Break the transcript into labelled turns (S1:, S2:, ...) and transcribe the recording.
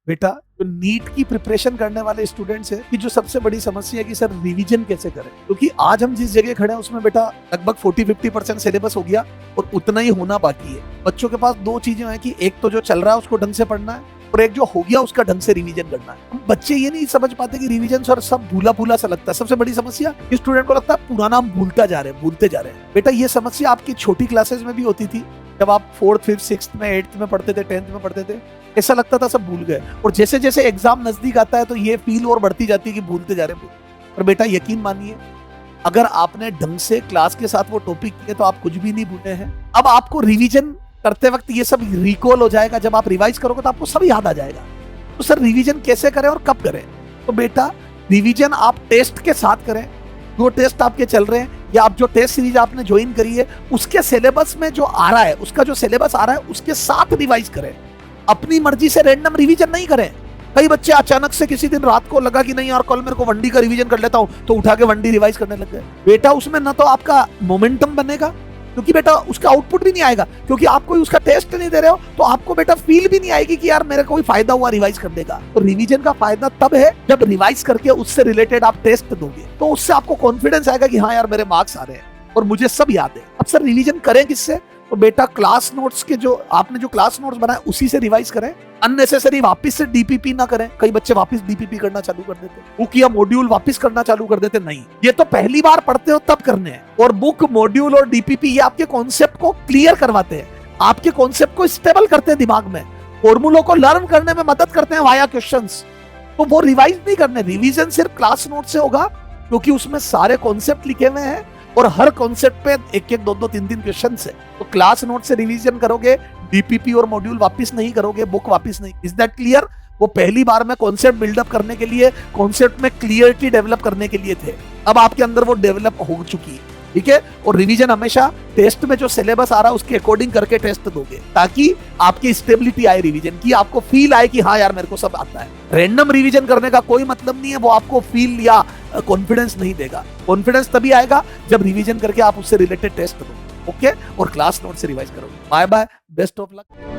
S1: बेटा जो नीट की प्रिपरेशन करने वाले स्टूडेंट्स है कि जो सबसे बड़ी समस्या है कि सर रिवीजन कैसे करें, क्योंकि आज हम जिस जगह खड़े हैं उसमें बेटा लगभग 40-50% सिलेबस हो गया और उतना ही होना बाकी है। बच्चों के पास दो चीजें हैं कि एक तो जो चल रहा है उसको ढंग से पढ़ना है और एक जो हो गया उसका ढंग से रिवीजन करना है। हम बच्चे ये नहीं समझ पाते कि रिवीजन सर सब भूला भूला सा लगता है। सबसे बड़ी समस्या स्टूडेंट को लगता है पुराना हम भूलते जा रहे हैं। बेटा ये समस्या आपकी छोटी क्लासेस में भी होती थी, जब आप 4th 5th 6th में 8th में पढ़ते थे, 10th में पढ़ते थे, ऐसा लगता था सब भूल गए। और जैसे जैसे एग्जाम नजदीक आता है तो ये फील और बढ़ती जाती है कि भूलते जा रहे हैं। और बेटा यकीन मानिए, अगर आपने ढंग से क्लास के साथ वो टॉपिक किए तो आप कुछ भी नहीं भूले हैं। अब आपको रिवीजन करते वक्त ये सब रिकॉल हो जाएगा। जब आप रिवाइज करोगे तो आपको सब याद आ जाएगा। तो सर रिवीजन कैसे करें और कब करें? तो बेटा रिवीजन आप टेस्ट के साथ करें। जो टेस्ट आपके चल रहे हैं या आप जो टेस्ट सीरीज आपने ज्वाइन करी है उसके सिलेबस में जो आ रहा है, उसका जो सिलेबस आ रहा है उसके साथ रिवाइज करें। अपनी मर्जी से रैंडम रिवीजन नहीं करें। कई बच्चे अचानक से किसी दिन रात को लगा कि नहीं यार कल मेरे को वनडी का रिवीजन कर लेता हूं, तो उठा के वनडी रिवाइज करने लग गए। बेटा उसमें ना तो आपका मोमेंटम बनेगा, क्योंकि बेटा उसका आउटपुट भी नहीं आएगा, क्योंकि आप कोई उसका टेस्ट नहीं दे रहे हो, तो आपको बेटा फील भी नहीं आएगी कि यार मेरे को कोई फायदा हुआ रिवाइज करने का। तो रिवीजन का फायदा तब है जब रिवाइज करके उससे रिलेटेड आप टेस्ट दोगे, तो उससे आपको कॉन्फिडेंस आएगा कि हाँ यार मेरे मार्क्स आ रहे हैं और मुझे सब याद है। अब सर रिवीजन करें किससे? तो बेटा क्लास नोट्स के जो आपने जो क्लास नोट्स बनाए उसी से रिवाइज करें। अननेसेसरी वापस से डीपीपी ना करें। कई बच्चे वापस डीपीपी करना चालू कर देते, बुक या मॉड्यूल वापस करना चालू कर देते। नहीं, ये तो पहली बार पढ़ते हो तब करने हैं। और बुक, मॉड्यूल और डीपीपी ये आपके कॉन्सेप्ट को क्लियर करवाते हैं, आपके कॉन्सेप्ट को स्टेबल करते हैं दिमाग में, फॉर्मूलों को लर्न करने में मदद करते हैं वाया क्वेश्चंस। तो वो रिवाइज नहीं करने। रिवीजन सिर्फ क्लास नोट से होगा, क्योंकि उसमें सारे कॉन्सेप्ट लिखे हुए हैं और हर कॉन्सेप्ट पे 1-1, 2-2, 3-3 क्वेश्चन है। तो क्लास नोट से रिवीजन करोगे, डीपीपी और मॉड्यूल वापस नहीं करोगे, बुक वापस नहीं। Is that clear? वो पहली बार में कॉन्सेप्ट बिल्डअप करने के लिए, कॉन्सेप्ट में क्लियरिटी डेवलप करने के लिए थे। अब आपके अंदर वो डेवलप हो चुकी है, ठीक है। और रिवीजन हमेशा टेस्ट में जो सिलेबस आ रहा है उसके अकॉर्डिंग करके टेस्ट दोगे, ताकि आपकी स्टेबिलिटी आए रिवीजन की, आपको फील आए कि हाँ यार मेरे को सब आता है। रैंडम रिवीजन करने का कोई मतलब नहीं है, वो आपको फील या कॉन्फिडेंस नहीं देगा। कॉन्फिडेंस तभी आएगा जब रिवीजन करके आप उससे रिलेटेड टेस्ट दो, ओके, और क्लास नोट से रिवाइज करोगे। Bye bye, best of luck.